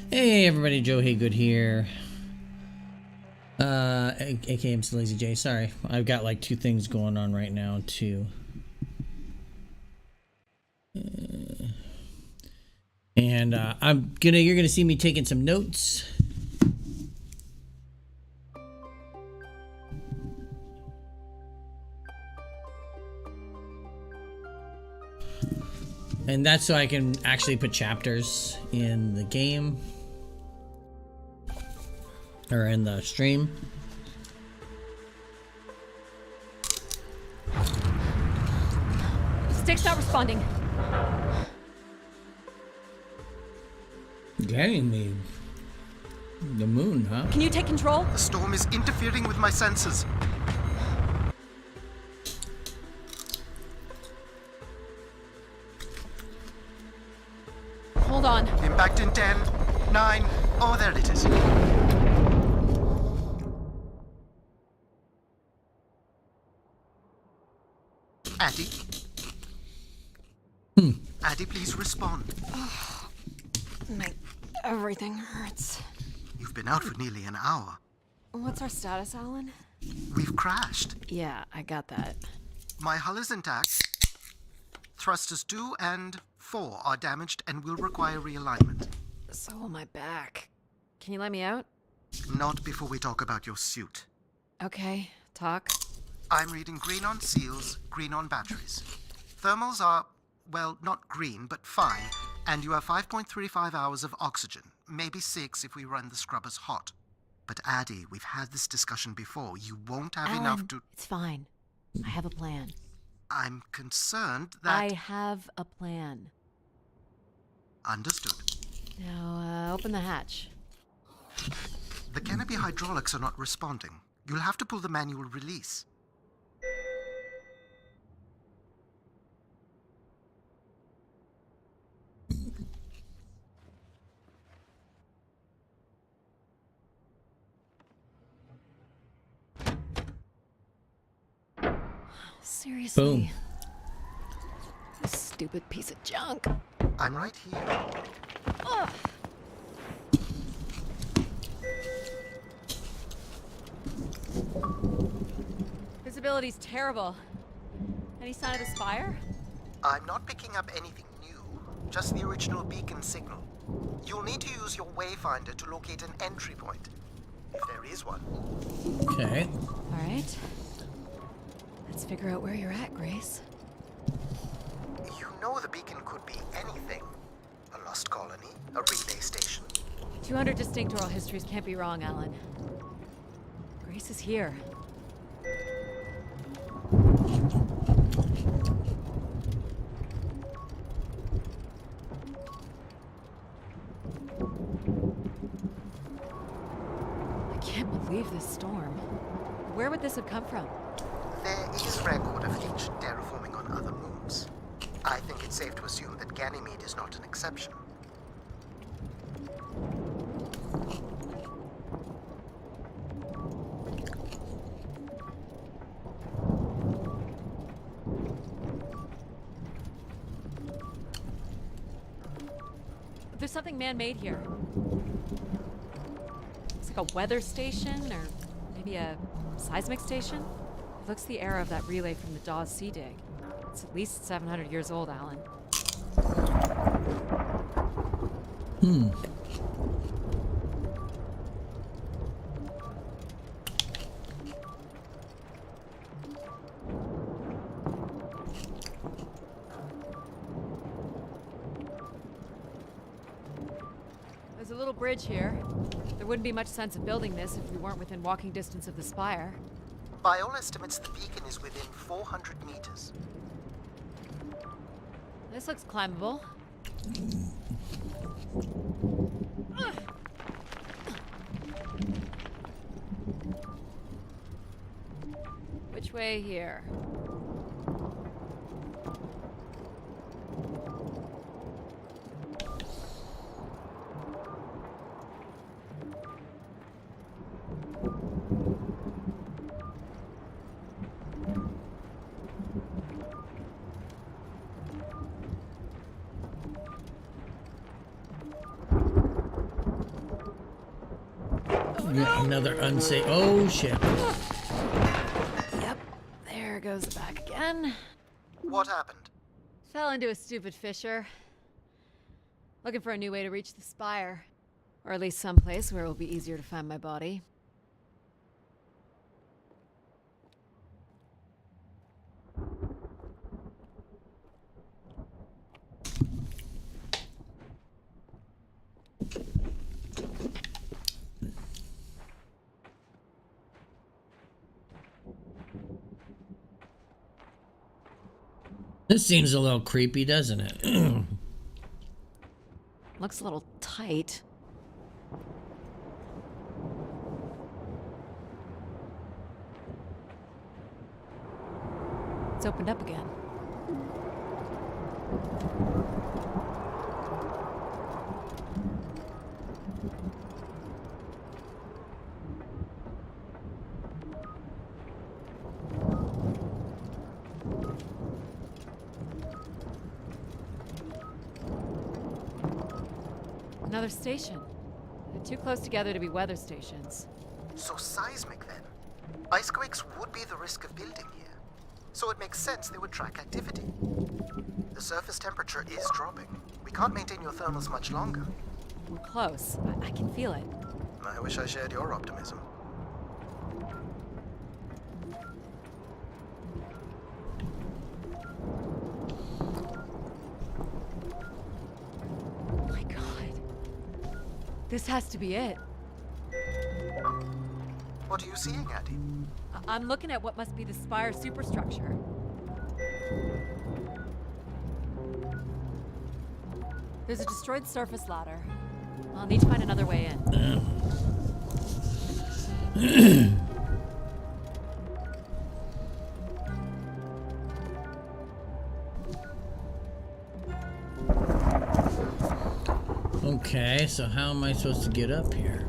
Hey everybody, Joe Haygood here. aka mclazyj. Sorry, I've got like two things going on right now too. And you're gonna see me taking some notes. And that's so I can actually put chapters in the game. Or in the stream. Stick's not responding. Ganymede. The moon, huh? Can you take control? The storm is interfering with my senses. Hold on. Impact in 10, 9, oh, there it is. Addie? Addie, please respond. Everything hurts. You've been out for nearly an hour. What's our status, Alan? We've crashed. Yeah, I got that. My hull is intact. Thrusters 2 and 4 are damaged and will require realignment. So will my back. Can you let me out? Not before we talk about your suit. Okay, talk. I'm reading green on seals, green on batteries. Thermals are, well, not green, but fine, and you have 5.35 hours of oxygen, maybe 6 if we run the scrubbers hot. But Addie, we've had this discussion before. You won't have Alan, enough to... It's fine. I have a plan. I'm concerned that... I have a plan. Understood. Now, open the hatch. The canopy hydraulics are not responding. You'll have to pull the manual release. Seriously. Boom. This stupid piece of junk. I'm right here. Ugh. Visibility's terrible. Any sign of the Spire? I'm not picking up anything new, just the original beacon signal. You'll need to use your wayfinder to locate an entry point, if there is one. Okay. All right. Let's figure out where you're at, Grace. You know the beacon could be anything. A lost colony, a relay station. 200 distinct oral histories can't be wrong, Alan. Grace is here. I can't believe this storm. Where would this have come from? There is record of ancient terraforming on other moons. I think it's safe to assume that Ganymede is not an exception. There's something man-made here. It's like a weather station, or maybe a seismic station. It looks the era of that relay from the Dawes Sea Dig. It's at least 700 years old, Alan. There's a little bridge here. There wouldn't be much sense of building this if we weren't within walking distance of the Spire. By all estimates, the beacon is within 400 meters. This looks climbable. Which way here? Yeah, another unsafe. Oh shit. Yep, there goes the back again. What happened? Fell into a stupid fissure. Looking for a new way to reach the Spire. Or at least someplace where it will be easier to find my body. This seems a little creepy, doesn't it? Looks a little tight. It's opened up again. Another station. They're too close together to be weather stations. So seismic then. Icequakes would be the risk of building here. So it makes sense they would track activity. The surface temperature is dropping. We can't maintain your thermals much longer. We're close. I can feel it. I wish I shared your optimism. Oh my god. This has to be it. What are you seeing, Addie? I'm looking at what must be the Spire superstructure. There's a destroyed surface ladder. I'll need to find another way in. Okay, so how am I supposed to get up here?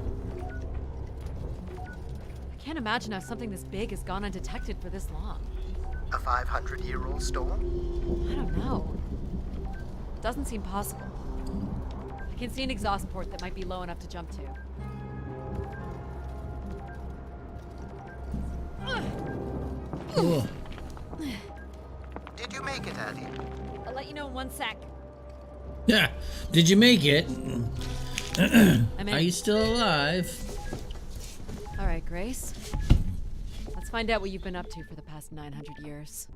I can't imagine how something this big has gone undetected for this long. A 500-year-old storm? I don't know. Doesn't seem possible. I can see an exhaust port that might be low enough to jump to. Ugh. Did you make it, Addie? I'll let you know in 1 sec. Yeah, did you make it? I'm in. Are you still alive? All right, Grace. Let's find out what you've been up to for the past 900 years.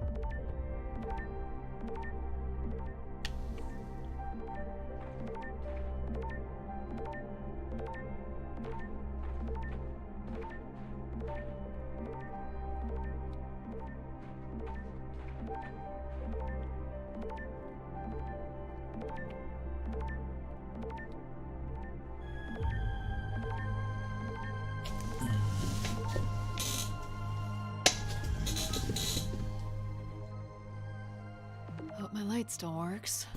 Hope my light still works.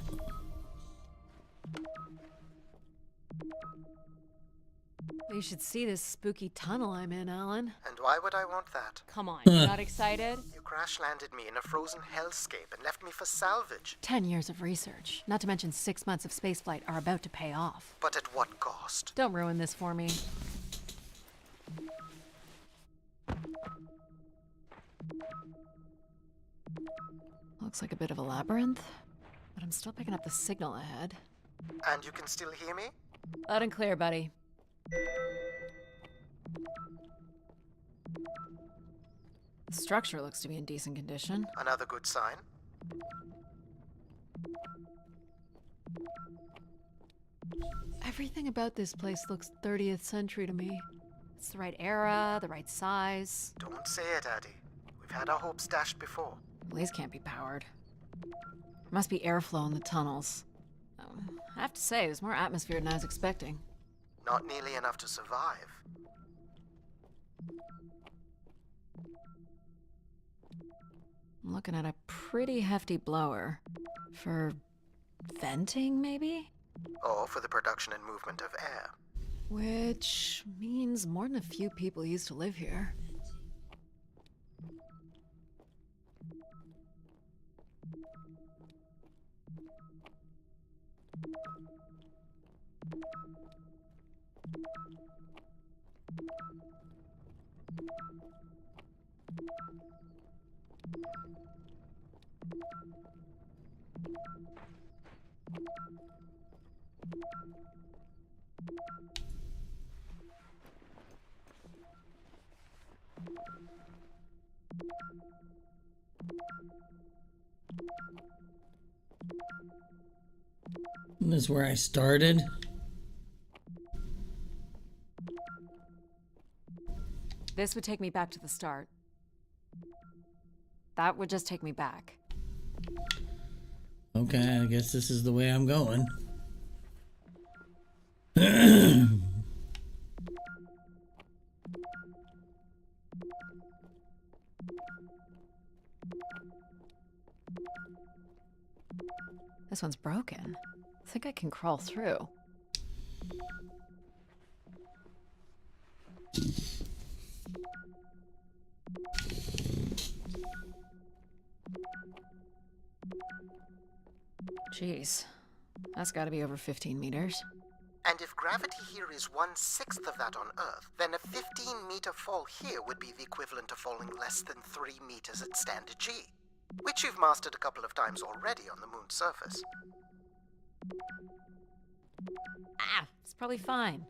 You should see this spooky tunnel I'm in, Alan. And why would I want that? Come on, you're not excited? You crash-landed me in a frozen hellscape and left me for salvage. 10 years of research, not to mention 6 months of spaceflight, are about to pay off. But at what cost? Don't ruin this for me. Looks like a bit of a labyrinth, but I'm still picking up the signal ahead. And you can still hear me? Loud and clear, buddy. The structure looks to be in decent condition. Another good sign. Everything about this place looks 30th century to me. It's the right era, the right size. Don't say it, Addie. We've had our hopes dashed before. These can't be powered. There must be airflow in the tunnels. I have to say, there's more atmosphere than I was expecting. Not nearly enough to survive. I'm looking at a pretty hefty blower. For venting, maybe? Or for the production and movement of air. Which means more than a few people used to live here. This is where I started. This would take me back to the start. That would just take me back. Okay, I guess this is the way I'm going. This one's broken. I think I can crawl through. Jeez, that's gotta be over 15 meters. And if gravity here is 1/6 of that on Earth, then a 15-meter fall here would be the equivalent of falling less than 3 meters at standard G, which you've mastered a couple of times already on the moon's surface. Ah, it's probably fine.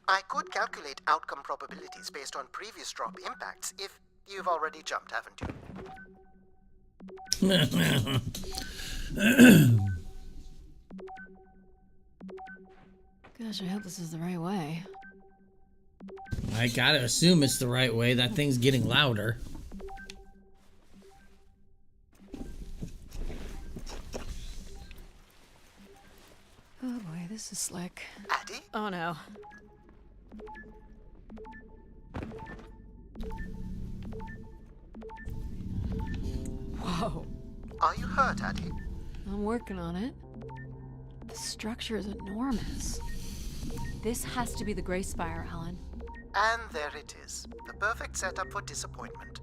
I could calculate outcome probabilities based on previous drop impacts if you've already jumped, haven't you? Gosh, I hope this is the right way. I gotta assume it's the right way. That thing's getting louder. Oh boy, this is slick. Addie? Oh no. Whoa. Are you hurt, Addie? I'm working on it. The structure is enormous. This has to be the Gray Spire, Alan. And there it is. The perfect setup for disappointment.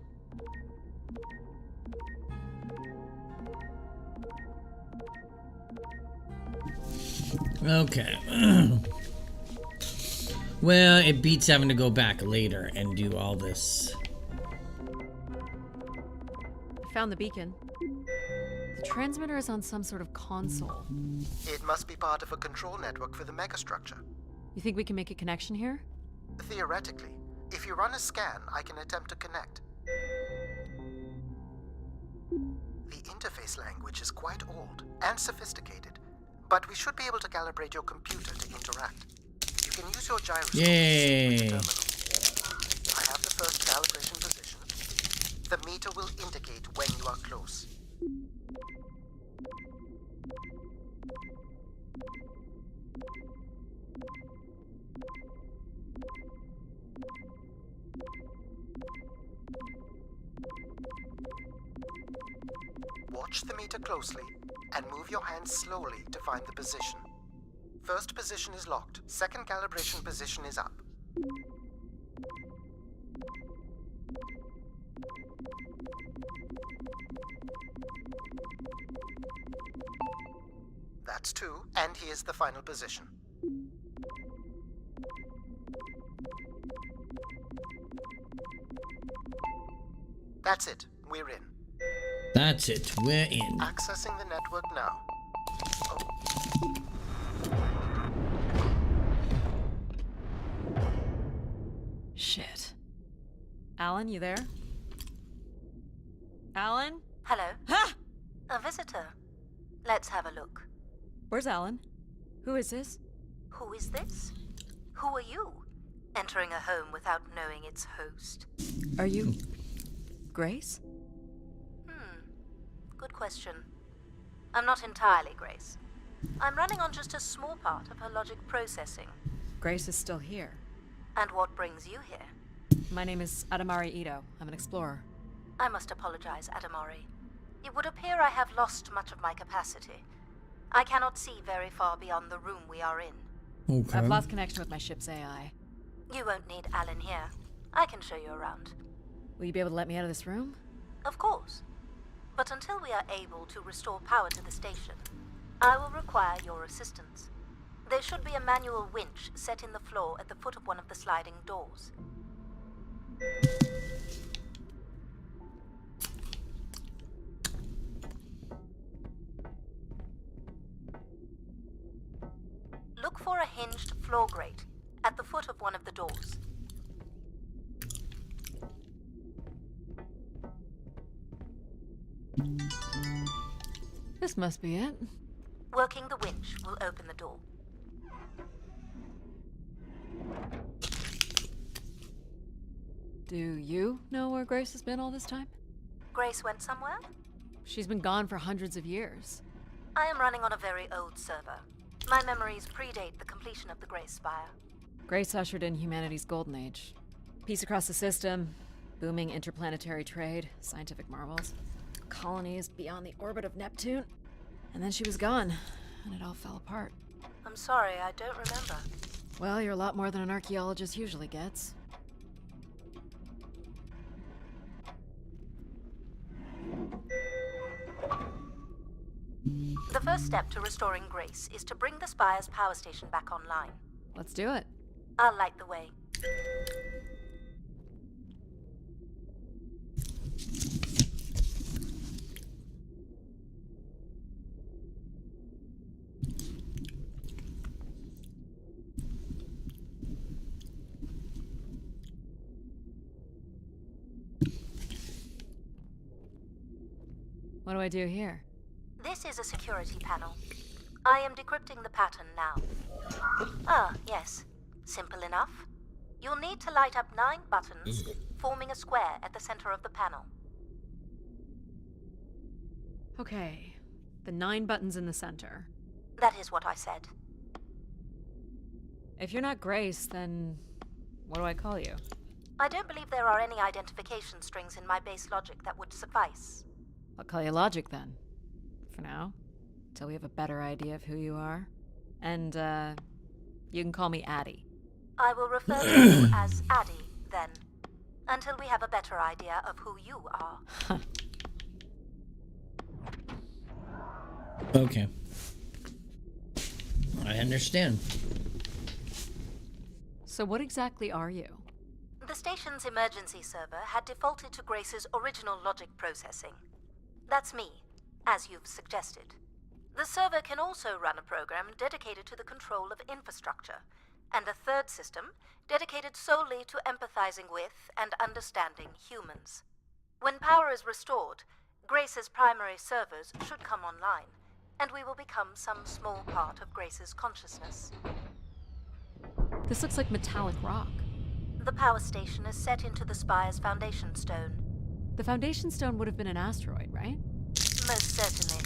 Okay. Well, it beats having to go back later and do all this. I found the beacon. The transmitter is on some sort of console. It must be part of a control network for the megastructure. You think we can make a connection here? Theoretically, if you run a scan, I can attempt to connect. The interface language is quite old and sophisticated, but we should be able to calibrate your computer to interact. You can use your gyroscope Yay. to see which terminal. I have the first calibration position. The meter will indicate when you are close. Watch the meter closely and move your hand slowly to find the position. First position is locked. Second calibration position is up. That's 2, and here's the final position. That's it. We're in. That's it. We're in. Accessing the network now. Oh. Shit. Alan, you there? Alan? Hello? Ha! A visitor. Let's have a look. Where's Alan? Who is this? Who is this? Who are you? Entering a home without knowing its host. Are you... Grace? Good question. I'm not entirely Grace. I'm running on just a small part of her logic processing. Grace is still here. And what brings you here? My name is Adamari Ito. I'm an explorer. I must apologize, Adamari. It would appear I have lost much of my capacity. I cannot see very far beyond the room we are in. Okay. I've lost connection with my ship's AI. You won't need Alan here. I can show you around. Will you be able to let me out of this room? Of course. But until we are able to restore power to the station, I will require your assistance. There should be a manual winch set in the floor at the foot of one of the sliding doors. Look for a hinged floor grate at the foot of one of the doors. This must be it. Working the winch will open the door. Do you know where Grace has been all this time? Grace went somewhere? She's been gone for hundreds of years. I am running on a very old server. My memories predate the completion of the Grace Spire. Grace ushered in humanity's golden age. Peace across the system, booming interplanetary trade, scientific marvels, colonies beyond the orbit of Neptune. And then she was gone, and it all fell apart. I'm sorry, I don't remember. Well, you're a lot more than an archaeologist usually gets. The first step to restoring Grace is to bring the Spire's power station back online. Let's do it. I'll light the way. What do I do here? This is a security panel. I am decrypting the pattern now. Ah, yes. Simple enough. You'll need to light up 9 buttons, forming a square at the center of the panel. Okay, the 9 buttons in the center. That is what I said. If you're not Grace, then what do I call you? I don't believe there are any identification strings in my base logic that would suffice. I'll call you Logic then. For now. Till we have a better idea of who you are. And, you can call me Addie. I will refer to you as Addie, then. Until we have a better idea of who you are. Okay. I understand. So what exactly are you? The station's emergency server had defaulted to Grace's original logic processing. That's me, as you've suggested. The server can also run a program dedicated to the control of infrastructure, and a third system dedicated solely to empathizing with and understanding humans. When power is restored, Grace's primary servers should come online, and we will become some small part of Grace's consciousness. This looks like metallic rock. The power station is set into the Spire's foundation stone. The foundation stone would have been an asteroid, right? Most certainly.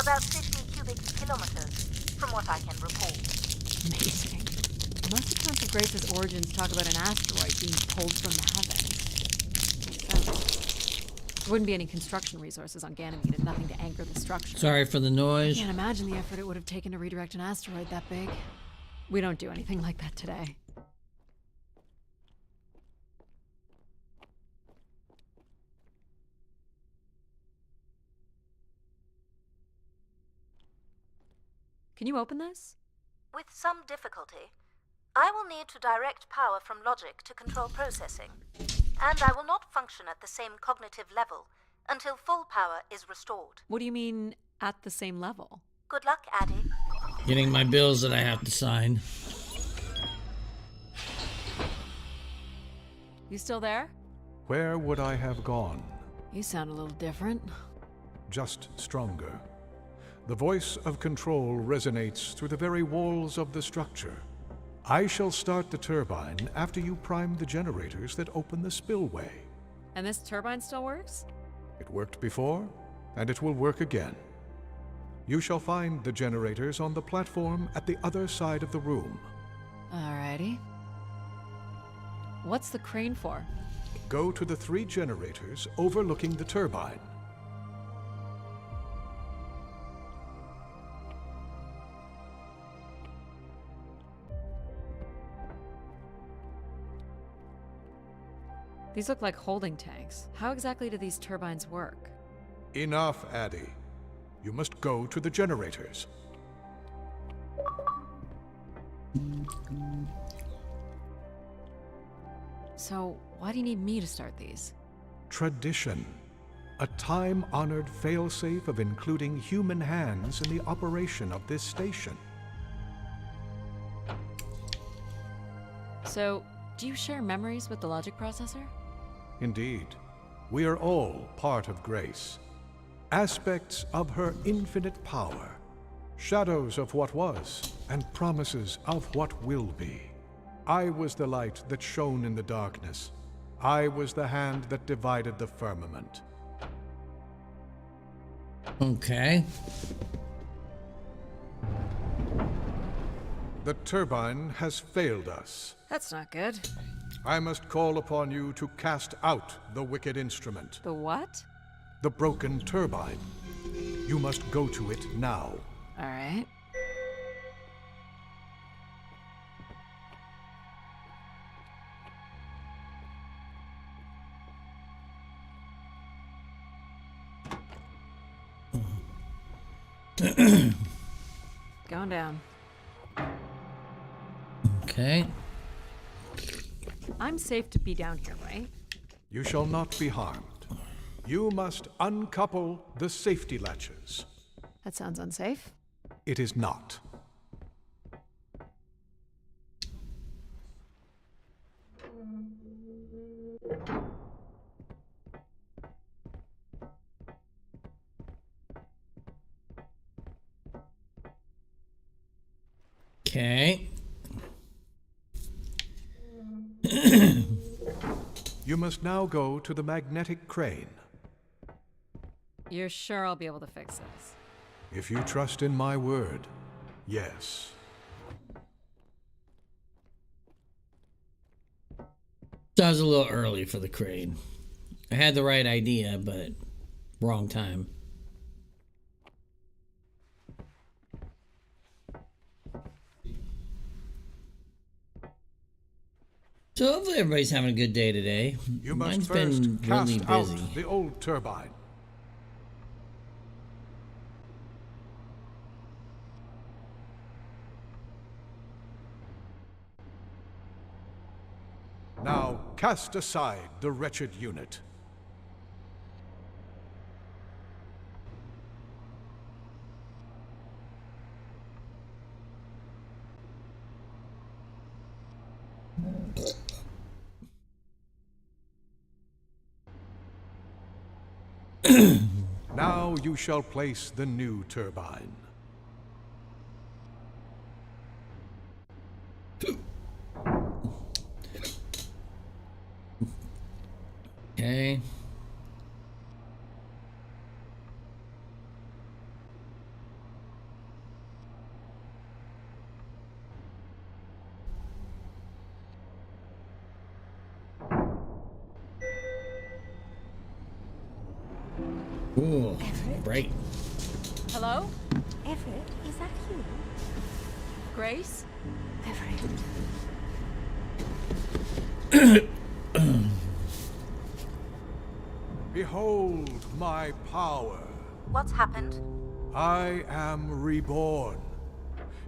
About 50 cubic kilometers, from what I can recall. Amazing. Most accounts of Grace's origins talk about an asteroid being pulled from the heavens. Makes sense. There wouldn't be any construction resources on Ganymede and nothing to anchor the structure. Sorry for the noise. Can't imagine the effort it would have taken to redirect an asteroid that big. We don't do anything like that today. Can you open this? With some difficulty. I will need to direct power from logic to control processing, and I will not function at the same cognitive level until full power is restored. What do you mean, at the same level? Good luck, Addie. Getting my bills that I have to sign. You still there? Where would I have gone? You sound a little different. Just stronger. The voice of control resonates through the very walls of the structure. I shall start the turbine after you prime the generators that open the spillway. And this turbine still works? It worked before, and it will work again. You shall find the generators on the platform at the other side of the room. Alrighty. What's the crane for? Go to the 3 generators overlooking the turbine. These look like holding tanks. How exactly do these turbines work? Enough, Addie. You must go to the generators. So, why do you need me to start these? Tradition. A time-honored failsafe of including human hands in the operation of this station. So, do you share memories with the logic processor? Indeed. We are all part of Grace. Aspects of her infinite power. Shadows of what was, and promises of what will be. I was the light that shone in the darkness. I was the hand that divided the firmament. Okay. The turbine has failed us. That's not good. I must call upon you to cast out the wicked instrument. The what? The broken turbine. You must go to it now. Alright. Going down. Okay. I'm safe to be down here, right? You shall not be harmed. You must uncouple the safety latches. That sounds unsafe. It is not. Okay. You must now go to the magnetic crane. You're sure I'll be able to fix this? If you trust in my word, yes. So I was a little early for the crane. I had the right idea, but wrong time. So hopefully everybody's having a good day today. You must Mine's first been really cast out busy. the old turbine. Now cast aside the wretched unit. Now you shall place the new turbine. Okay. Ooh, bright. Hello? Everett, is that you? Grace? Everett. Behold my power. What's happened? I am reborn.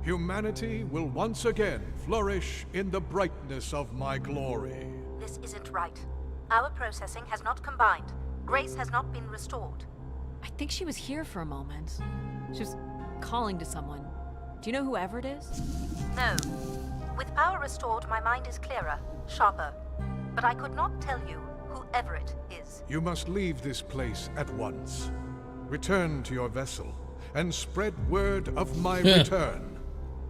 Humanity will once again flourish in the brightness of my glory. This isn't right. Our processing has not combined. Grace has not been restored. I think she was here for a moment. She was calling to someone. Do you know whoever it is? No. With power restored, my mind is clearer, sharper. But I could not tell you whoever it is. You must leave this place at once. Return to your vessel and spread word of my return.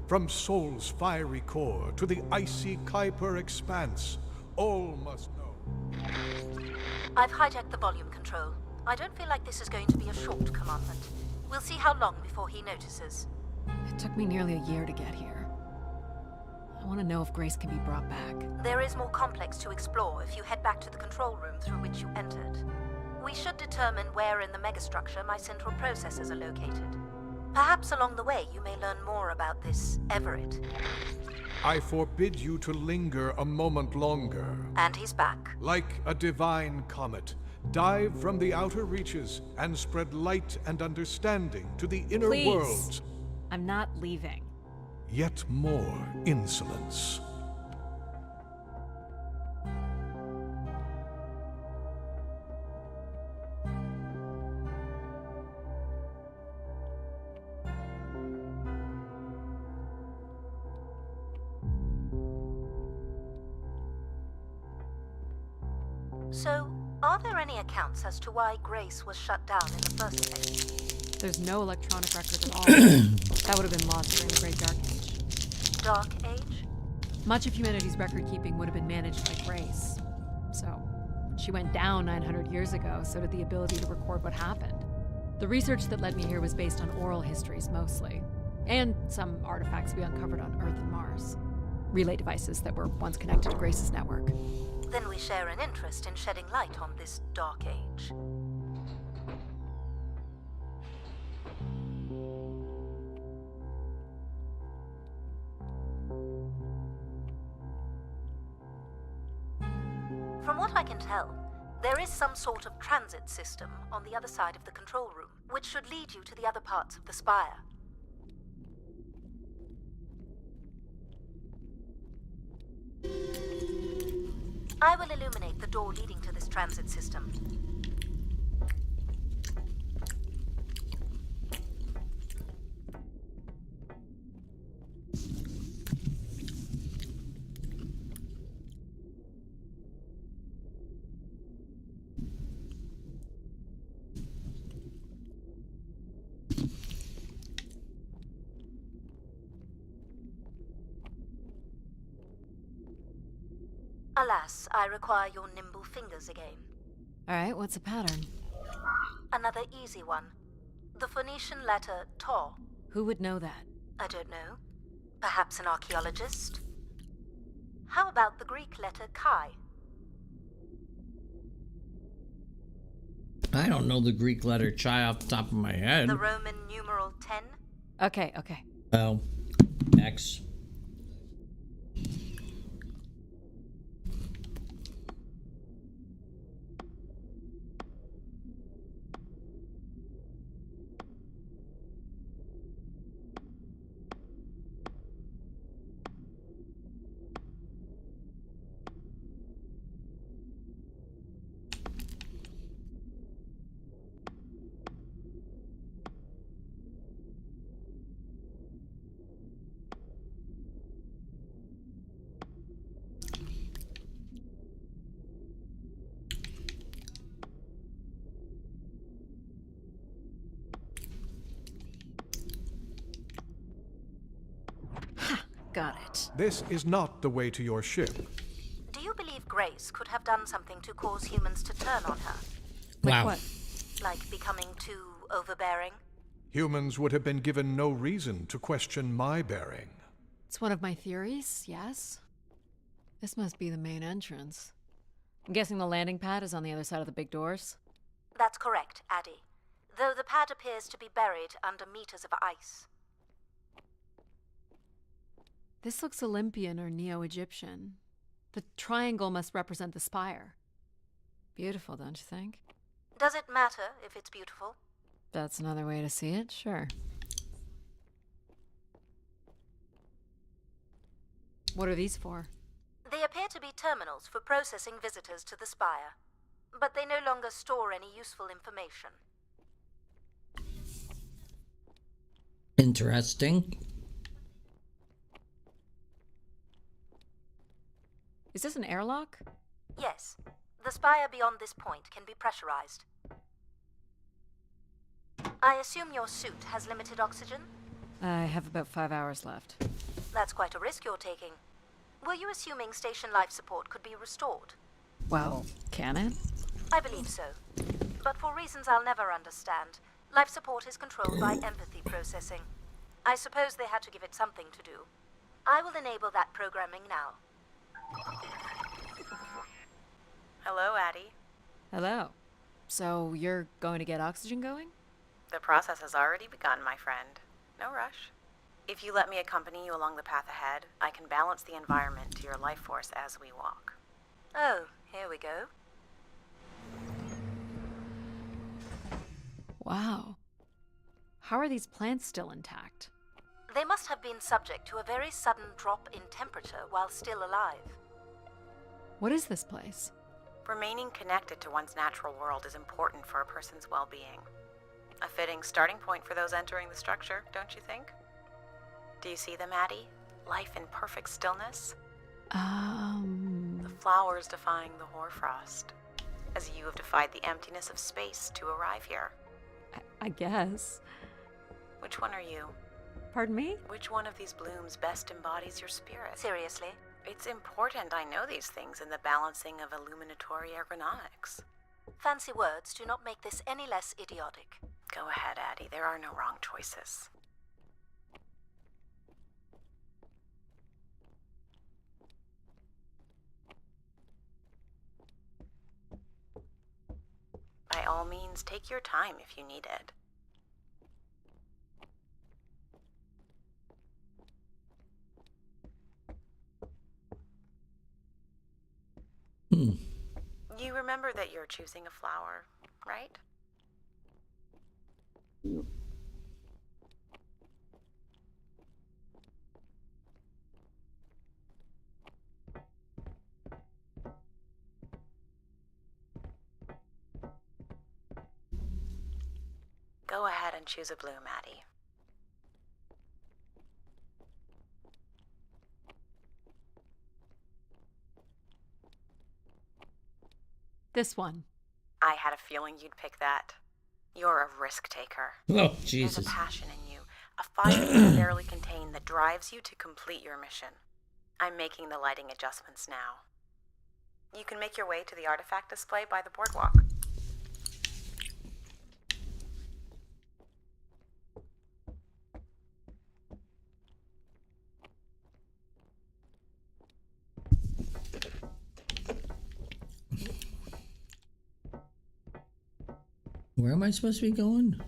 From Sol's fiery core to the icy Kuiper expanse, all must know. I've hijacked the volume control. I don't feel like this is going to be a short commandment. We'll see how long before he notices. It took me nearly a year to get here. I want to know if Grace can be brought back. There is more complex to explore if you head back to the control room through which you entered. We should determine where in the megastructure my central processors are located. Perhaps along the way you may learn more about this Everett. I forbid you to linger a moment longer. And he's back. Like a divine comet, dive from the outer reaches and spread light and understanding to the inner Please. worlds. I'm not leaving. yet more insolence. So, are there any accounts as to why Grace was shut down in the first place? There's no electronic record at all. That would have been lost during the Great Dark Age. Dark Age? Much of humanity's record-keeping would have been managed by Grace. So, when she went down 900 years ago, so did the ability to record what happened. The research that led me here was based on oral histories mostly, and some artifacts we uncovered on Earth and Mars. Relay devices that were once connected to Grace's network. Then we share an interest in shedding light on this Dark Age. From what I can tell, there is some sort of transit system on the other side of the control room, which should lead you to the other parts of the Spire. I will illuminate the door leading to this transit system. Alas, I require your nimble fingers again. Alright, what's the pattern? Another easy one. The Phoenician letter Taw. Who would know that? I don't know. Perhaps an archaeologist? How about the Greek letter Chi? I don't know the Greek letter chi off the top of my head. The Roman numeral 10? Okay. Well, X. Got it. This is not the way to your ship. Do you believe Grace could have done something to cause humans to turn on her? Like Wow. what? Like becoming too overbearing? Humans would have been given no reason to question my bearing. It's one of my theories, yes. This must be the main entrance. I'm guessing the landing pad is on the other side of the big doors? That's correct, Addie. Though the pad appears to be buried under meters of ice. This looks Olympian or Neo-Egyptian. The triangle must represent the spire. Beautiful, don't you think? Does it matter if it's beautiful? That's another way to see it, sure. What are these for? They appear to be terminals for processing visitors to the Spire, but they no longer store any useful information. Interesting. Is this an airlock? Yes, the Spire beyond this point can be pressurized. I assume your suit has limited oxygen? I have about 5 hours left. That's quite a risk you're taking. Were you assuming station life support could be restored? Well, can it? I believe so. But for reasons I'll never understand, life support is controlled by empathy processing. I suppose they had to give it something to do. I will enable that programming now. Hello, Addie. Hello. So you're going to get oxygen going? The process has already begun, my friend. No rush. If you let me accompany you along the path ahead, I can balance the environment to your life force as we walk. Oh, here we go. Wow. How are these plants still intact? They must have been subject to a very sudden drop in temperature while still alive. What is this place? Remaining connected to one's natural world is important for a person's well-being. A fitting starting point for those entering the structure, don't you think? Do you see them, Addie? Life in perfect stillness? The flowers defying the hoarfrost, as you have defied the emptiness of space to arrive here. I guess. Which one are you? Pardon me? Which one of these blooms best embodies your spirit? Seriously? It's important I know these things in the balancing of illuminatory ergonomics. Fancy words do not make this any less idiotic. Go ahead, Addie. There are no wrong choices. By all means, take your time if you need it. You remember that you're choosing a flower, right? Go ahead and choose a bloom, Addie. This one. I had a feeling you'd pick that. You're a risk taker. Oh, There's Jesus. a passion in you, a fire you can barely contain that drives you to complete your mission. I'm making the lighting adjustments now. You can make your way to the artifact display by the boardwalk. Where am I supposed to be going?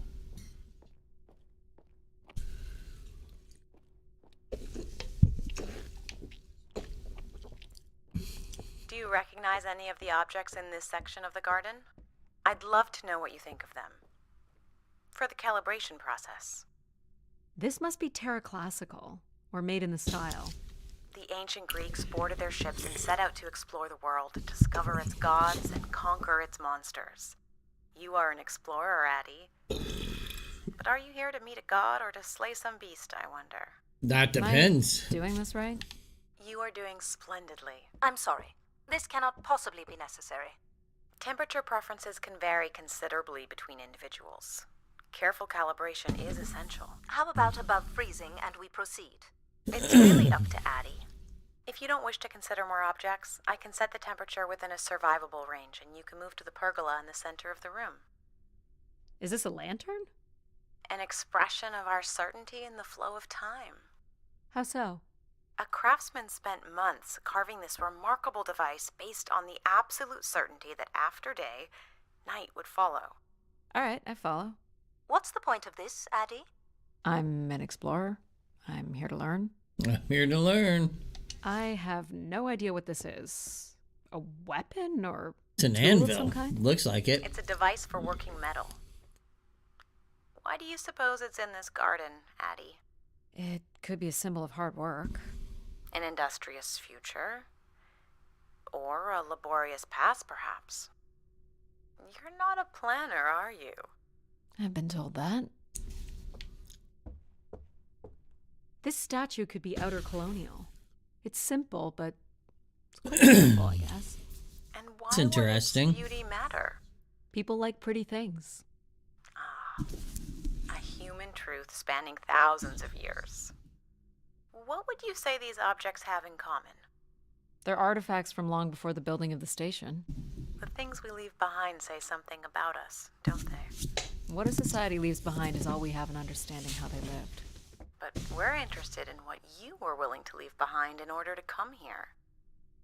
Do you recognize any of the objects in this section of the garden? I'd love to know what you think of them. For the calibration process. This must be terraclassical, or made in the style. The ancient Greeks boarded their ships and set out to explore the world, discover its gods, and conquer its monsters. You are an explorer, Addie. But are you here to meet a god or to slay some beast, I wonder? That Am I depends. doing this right? You are doing splendidly. I'm sorry. This cannot possibly be necessary. Temperature preferences can vary considerably between individuals. Careful calibration is essential. How about above freezing and we proceed? It's really up to Addie. If you don't wish to consider more objects, I can set the temperature within a survivable range, and you can move to the pergola in the center of the room. Is this a lantern? An expression of our certainty in the flow of time. How so? A craftsman spent months carving this remarkable device based on the absolute certainty that after day, night would follow. All right, I follow. What's the point of this, Addie? I'm an explorer. I'm here to learn. I'm here to learn. I have no idea what this is. A weapon or It's an tool of some anvil. kind? Looks like it. It's a device for working metal. Why do you suppose it's in this garden, Addie? It could be a symbol of hard work. An industrious future? Or a laborious past, perhaps? You're not a planner, are you? I've been told that. This statue could be outer colonial. It's simple, but it's quite beautiful, I guess. And why It's interesting. would its beauty matter? People like pretty things. Ah, a human truth spanning thousands of years. What would you say these objects have in common? They're artifacts from long before the building of the station. The things we leave behind say something about us, don't they? What a society leaves behind is all we have in understanding how they lived. But we're interested in what you were willing to leave behind in order to come here.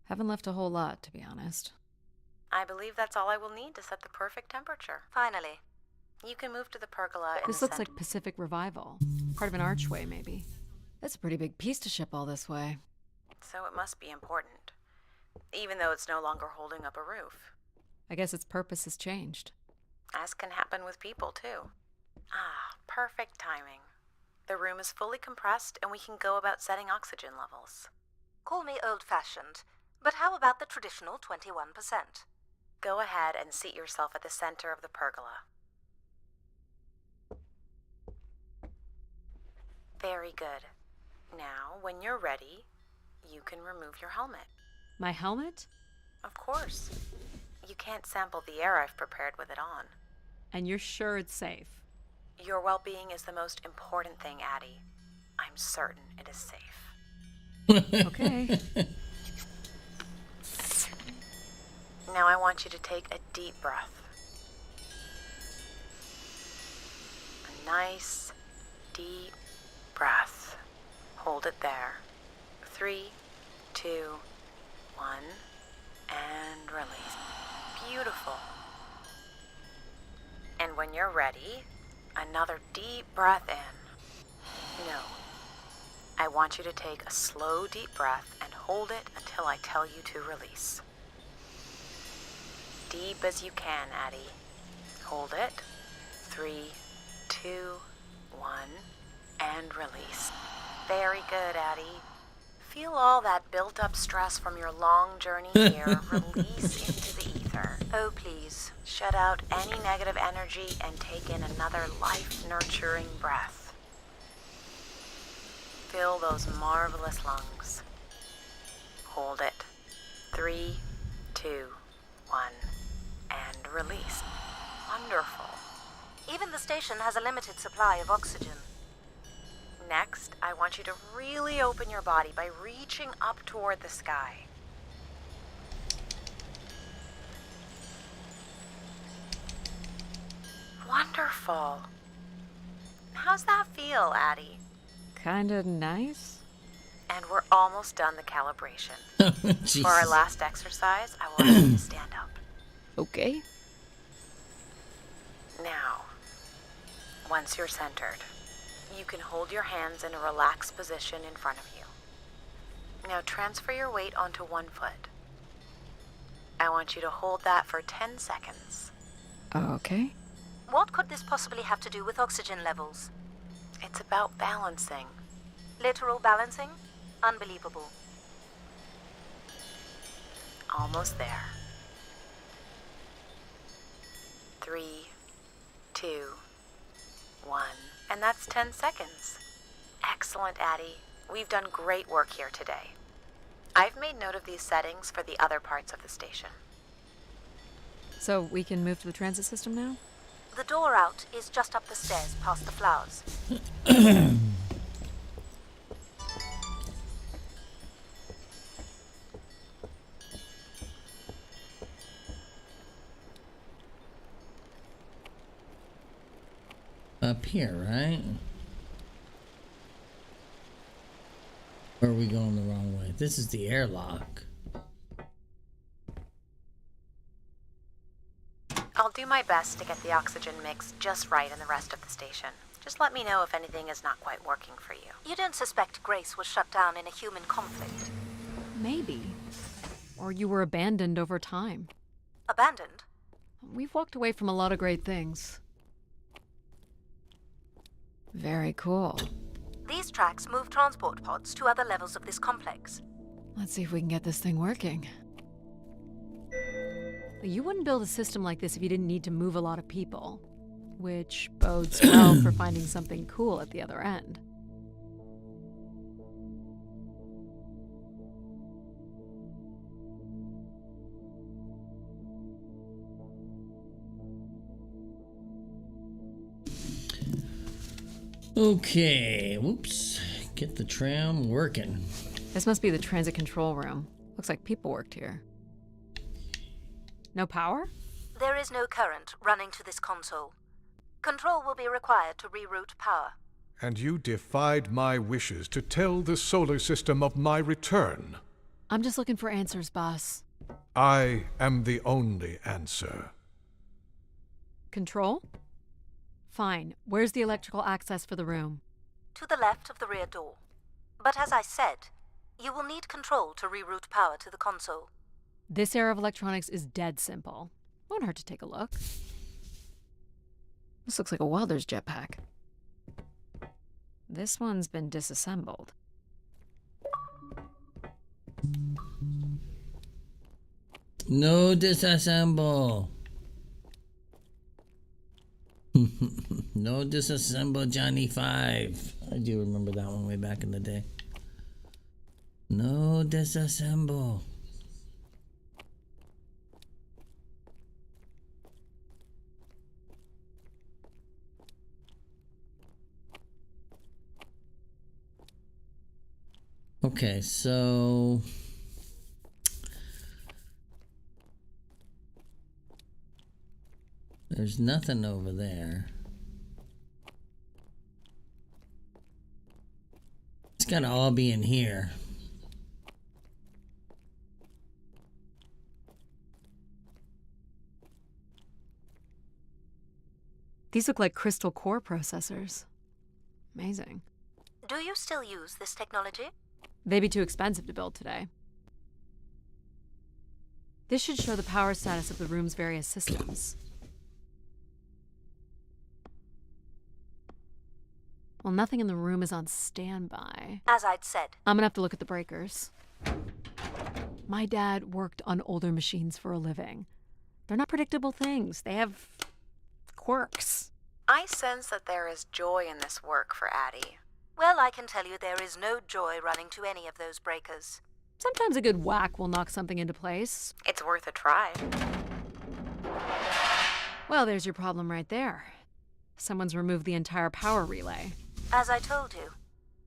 Haven't left a whole lot, to be honest. I believe that's all I will need to set the perfect temperature. Finally. You can move to the pergola in This the looks center. like Pacific Revival. Part of an archway, maybe. That's a pretty big piece to ship all this way. So it must be important, even though it's no longer holding up a roof. I guess its purpose has changed. As can happen with people, too. Ah, perfect timing. The room is fully compressed, and we can go about setting oxygen levels. Call me old-fashioned, but how about the traditional 21%? Go ahead and seat yourself at the center of the pergola. Very good. Now, when you're ready, you can remove your helmet. My helmet? Of course. You can't sample the air I've prepared with it on. And you're sure it's safe? Your well-being is the most important thing, Addie. I'm certain it is safe. Okay. Now I want you to take a deep breath. A nice, deep breath. Hold it there. 3, 2, 1, and release. Beautiful. And when you're ready, another deep breath in. No. I want you to take a slow, deep breath and hold it until I tell you to release. Deep as you can, Addie. Hold it. 3, 2, 1, and release. Very good, Addie. Feel all that built-up stress from your long journey here release into the ether. Oh, please. Shut out any negative energy and take in another life-nurturing breath. Fill those marvelous lungs. Hold it. 3, 2, 1, and release. Wonderful. Even the station has a limited supply of oxygen. Next, I want you to really open your body by reaching up toward the sky. Wonderful. How's that feel, Addie? Kinda nice? And we're almost done the calibration. Jesus. For our last exercise, I will ask you to stand up. Okay. Now, once you're centered, you can hold your hands in a relaxed position in front of you. Now transfer your weight onto one foot. I want you to hold that for 10 seconds. Okay. What could this possibly have to do with oxygen levels? It's about balancing. Literal balancing? Unbelievable. Almost there. 3, 2, 1. And that's 10 seconds. Excellent, Addie. We've done great work here today. I've made note of these settings for the other parts of the station. So we can move to the transit system now? The door out is just up the stairs past the flowers. Up here, right? Or are we going the wrong way? This is the airlock. I'll do my best to get the oxygen mix just right in the rest of the station. Just let me know if anything is not quite working for you. You don't suspect Grace was shut down in a human conflict? Maybe. Or you were abandoned over time. Abandoned? We've walked away from a lot of great things. Very cool. These tracks move transport pods to other levels of this complex. Let's see if we can get this thing working. You wouldn't build a system like this if you didn't need to move a lot of people, which bodes well for finding something cool at the other end. Okay, whoops. Get the tram working. This must be the transit control room. Looks like people worked here. No power? There is no current running to this console. Control will be required to reroute power. And you defied my wishes to tell the solar system of my return. I'm just looking for answers, boss. I am the only answer. Control? Fine. Where's the electrical access for the room? To the left of the rear door. But as I said, you will need control to reroute power to the console. This era of electronics is dead simple. Won't hurt to take a look. This looks like a welder's jetpack. This one's been disassembled. No disassemble. No disassemble, Johnny 5. I do remember that one way back in the day. No disassemble. Okay, so there's nothing over there. It's gotta all be in here. These look like crystal core processors. Amazing. Do you still use this technology? They'd be too expensive to build today. This should show the power status of the room's various systems. Well, nothing in the room is on standby. As I'd said. I'm gonna have to look at the breakers. My dad worked on older machines for a living. They're not predictable things. They have quirks. I sense that there is joy in this work for Addie. Well, I can tell you there is no joy running to any of those breakers. Sometimes a good whack will knock something into place. It's worth a try. Well, there's your problem right there. Someone's removed the entire power relay. As I told you.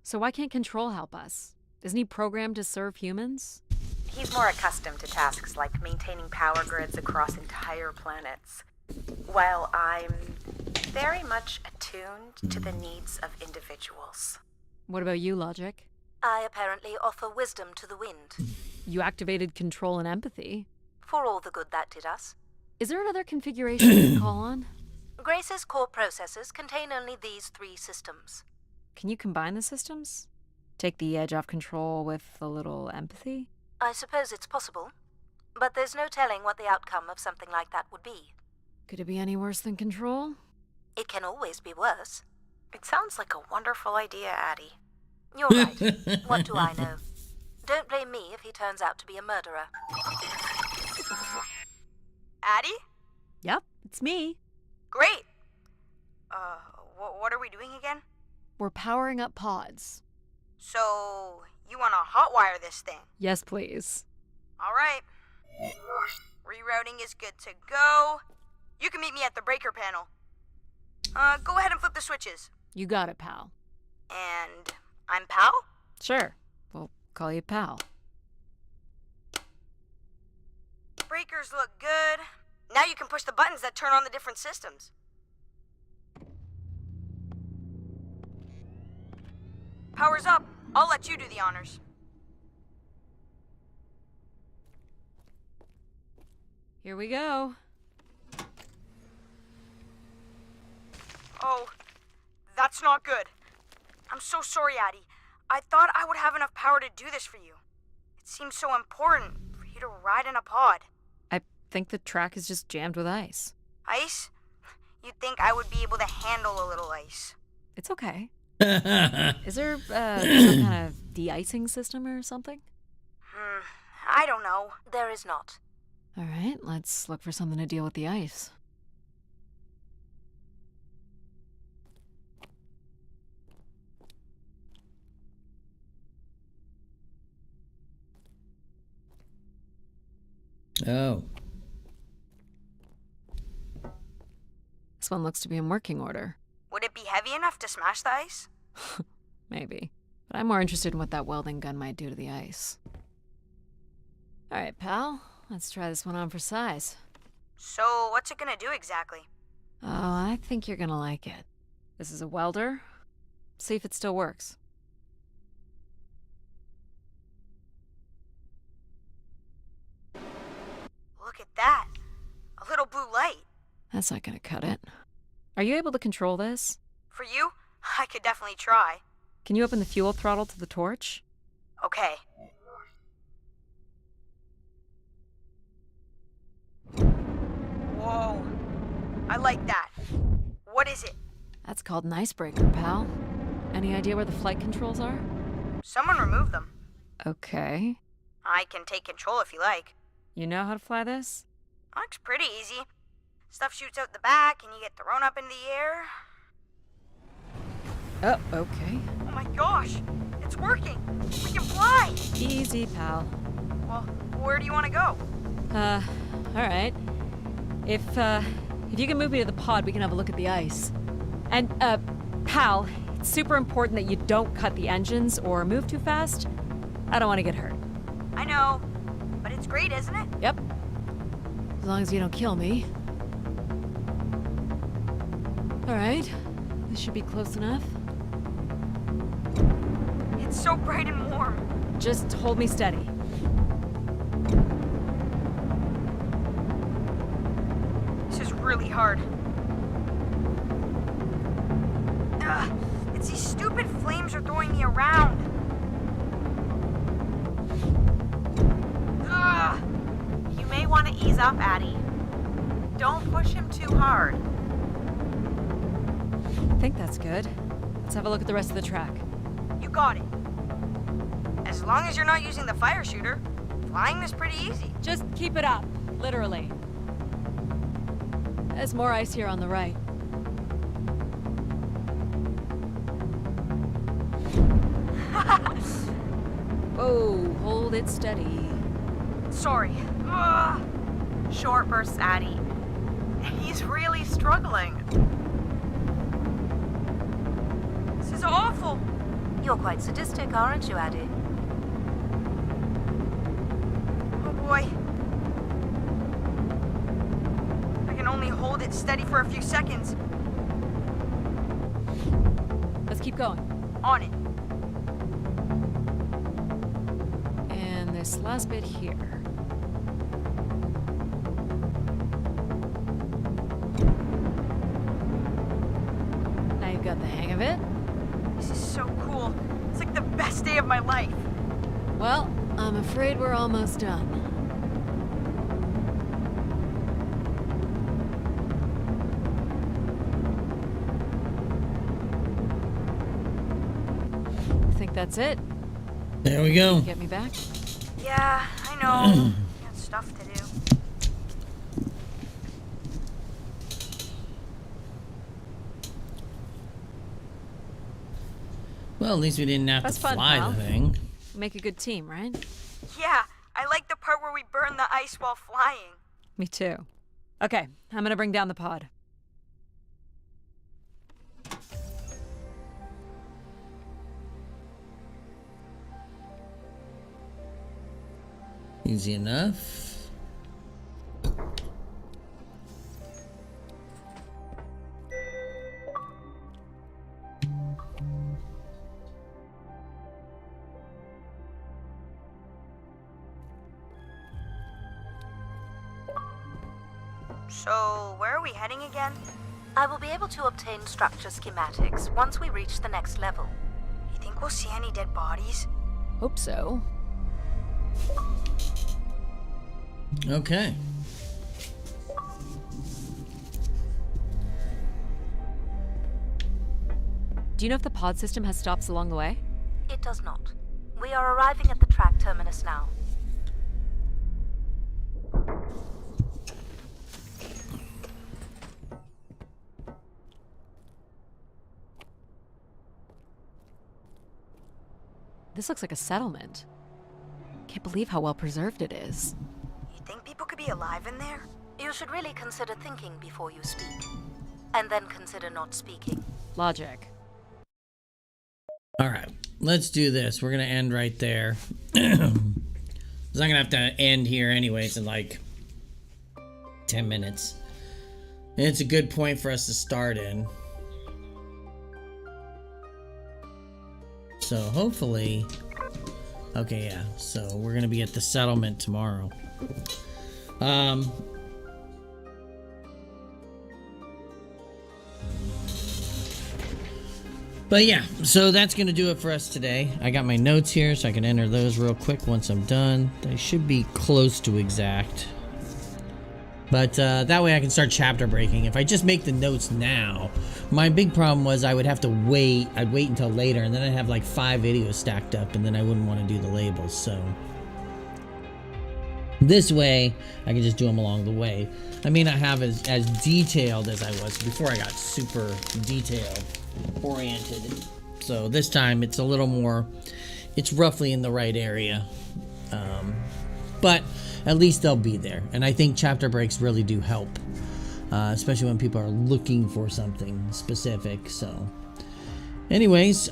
So why can't Control help us? Isn't he programmed to serve humans? He's more accustomed to tasks like maintaining power grids across entire planets, while I'm very much attuned to the needs of individuals. What about you, Logic? I apparently offer wisdom to the wind. You activated Control and Empathy. For all the good that did us. Is there another configuration we can call on? Grace's core processors contain only these 3 systems. Can you combine the systems? Take the edge off Control with a little Empathy? I suppose it's possible, but there's no telling what the outcome of something like that would be. Could it be any worse than Control? It can always be worse. It sounds like a wonderful idea, Addie. You're right. What do I know? Don't blame me if he turns out to be a murderer. Addie? Yep, it's me. Great. What are we doing again? We're powering up pods. So, you want to hotwire this thing? Yes, please. All right. Rerouting is good to go. You can meet me at the breaker panel. Go ahead and flip the switches. You got it, pal. And I'm Pal? Sure. We'll call you pal. Breakers look good. Now you can push the buttons that turn on the different systems. Power's up. I'll let you do the honors. Here we go. Oh, that's not good. I'm so sorry, Addie. I thought I would have enough power to do this for you. It seems so important for you to ride in a pod. I think the track is just jammed with ice. Ice? You'd think I would be able to handle a little ice. It's okay. Is there some kind of de-icing system or something? I don't know. There is not. All right, let's look for something to deal with the ice. Oh. This one looks to be in working order. Would it be heavy enough to smash the ice? Maybe. But I'm more interested in what that welding gun might do to the ice. All right, pal. Let's try this one on for size. So, what's it gonna do exactly? Oh, I think you're gonna like it. This is a welder. See if it still works. Look at that. A little blue light. That's not gonna cut it. Are you able to control this? For you, I could definitely try. Can you open the fuel throttle to the torch? Okay. Whoa. I like that. What is it? That's called an icebreaker, pal. Any idea where the flight controls are? Someone removed them. Okay. I can take control if you like. You know how to fly this? Looks pretty easy. Stuff shoots out the back and you get thrown up into the air. Oh, okay. Oh my gosh, it's working. We can fly. Easy, pal. Well, where do you want to go? Alright. If you can move me to the pod, we can have a look at the ice. And, pal, it's super important that you don't cut the engines or move too fast. I don't want to get hurt. I know, but it's great, isn't it? Yep. As long as you don't kill me. Alright. This should be close enough. It's so bright and warm. Just hold me steady. This is really hard. Ugh, it's these stupid flames are throwing me around. Ugh. You may want to ease up, Addie. Don't push him too hard. I think that's good. Let's have a look at the rest of the track. You got it. As long as you're not using the fire shooter, flying is pretty easy. Just keep it up, literally. There's more ice here on the right. Whoa, hold it steady. Sorry. Ugh. Short bursts, Addie. He's really struggling. This is awful. You're quite sadistic, aren't you, Addie? Oh boy. I can only hold it steady for a few seconds. Let's keep going. On it. And this last bit here. Now you've got the hang of it. This is so cool. It's like the best day of my life. Well, I'm afraid we're almost done. I think that's it. There we go. Get me back? Yeah, I know. Got stuff to do. Well, at least we didn't have That's to fun, fly pal. the thing. Make a good team, right? Yeah, I like the part where we burn the ice while flying. Me too. Okay, I'm gonna bring down the pod. Easy enough. So, where are we heading again? I will be able to obtain structure schematics once we reach the next level. You think we'll see any dead bodies? Hope so. Okay. Do you know if the pod system has stops along the way? It does not. We are arriving at the track terminus now. This looks like a settlement. Can't believe how well preserved it is. You think people could be alive in there? You should really consider thinking before you speak. And then consider not speaking. Logic. All right. Let's do this. We're going to end right there. Because I'm going to have to end here anyways in like 10 minutes. And it's a good point for us to start in. So hopefully... Okay, yeah. So we're going to be at the settlement tomorrow. But yeah, so that's going to do it for us today. I got my notes here so I can enter those real quick once I'm done. They should be close to exact. But that way I can start chapter breaking. If I just make the notes now, my big problem was I would have to wait. I'd wait until later, and then I'd have like 5 videos stacked up, and then I wouldn't want to do the labels. So this way, I can just do them along the way. I may not have as detailed as I was before. I got super detail oriented. So this time it's a little more, it's roughly in the right area. But at least they'll be there. And I think chapter breaks really do help. Especially when people are looking for something specific. So anyways,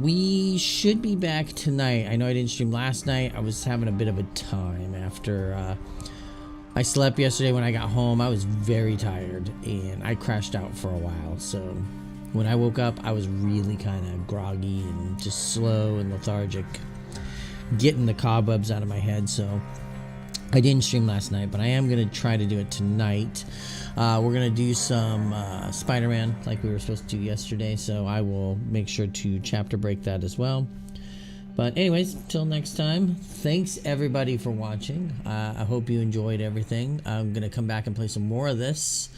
we should be back tonight. I know I didn't stream last night. I was having a bit of a time after I slept yesterday. When I got home, I was very tired and I crashed out for a while. So when I woke up, I was really kind of groggy and just slow and lethargic, getting the cobwebs out of my head. So I didn't stream last night, but I am going to try to do it tonight. We're going to do some Spider-Man like we were supposed to do yesterday, so I will make sure to chapter break that as well. But anyways, till next time, thanks everybody for watching. I hope you enjoyed everything. I'm going to come back and play some more of this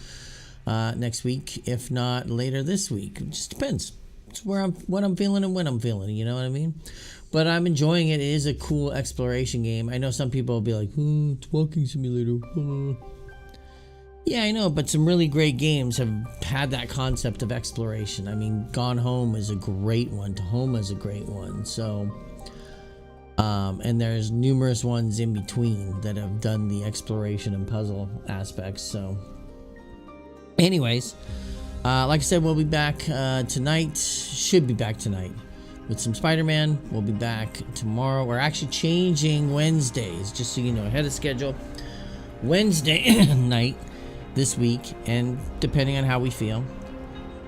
next week, if not later this week. It just depends. It's what I'm feeling and when I'm feeling, you know what I mean? But I'm enjoying it. It is a cool exploration game. I know some people will be like, it's walking simulator. Yeah, I know, but some really great games have had that concept of exploration. I mean, Gone Home is a great one. Tahoma is a great one. So, and there's numerous ones in between that have done the exploration and puzzle aspects. So, anyways, like I said, we'll be back tonight. Should be back tonight with some Spider-Man. We'll be back tomorrow. We're actually changing Wednesdays, just so you know, ahead of schedule. Wednesday night this week, and depending on how we feel,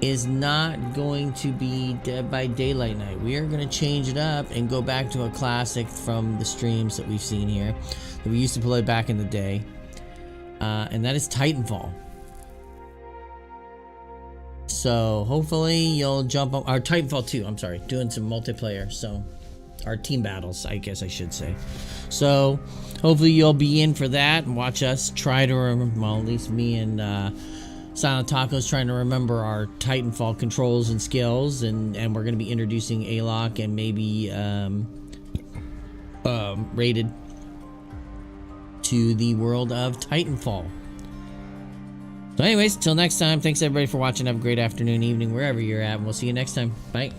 is not going to be Dead by Daylight night. We are going to change it up and go back to a classic from the streams that we've seen here that we used to play back in the day, and that is Titanfall. So hopefully you'll jump on our Titanfall 2. I'm sorry, doing some multiplayer. So our team battles, I guess I should say. So hopefully you'll be in for that and watch us try to remember. Well, at least me and Silent Taco's trying to remember our Titanfall controls and skills, and we're going to be introducing Alok and maybe Rated to the world of Titanfall. So anyways, till next time, thanks everybody for watching. Have a great afternoon, evening, wherever you're at, and we'll see you next time. Bye.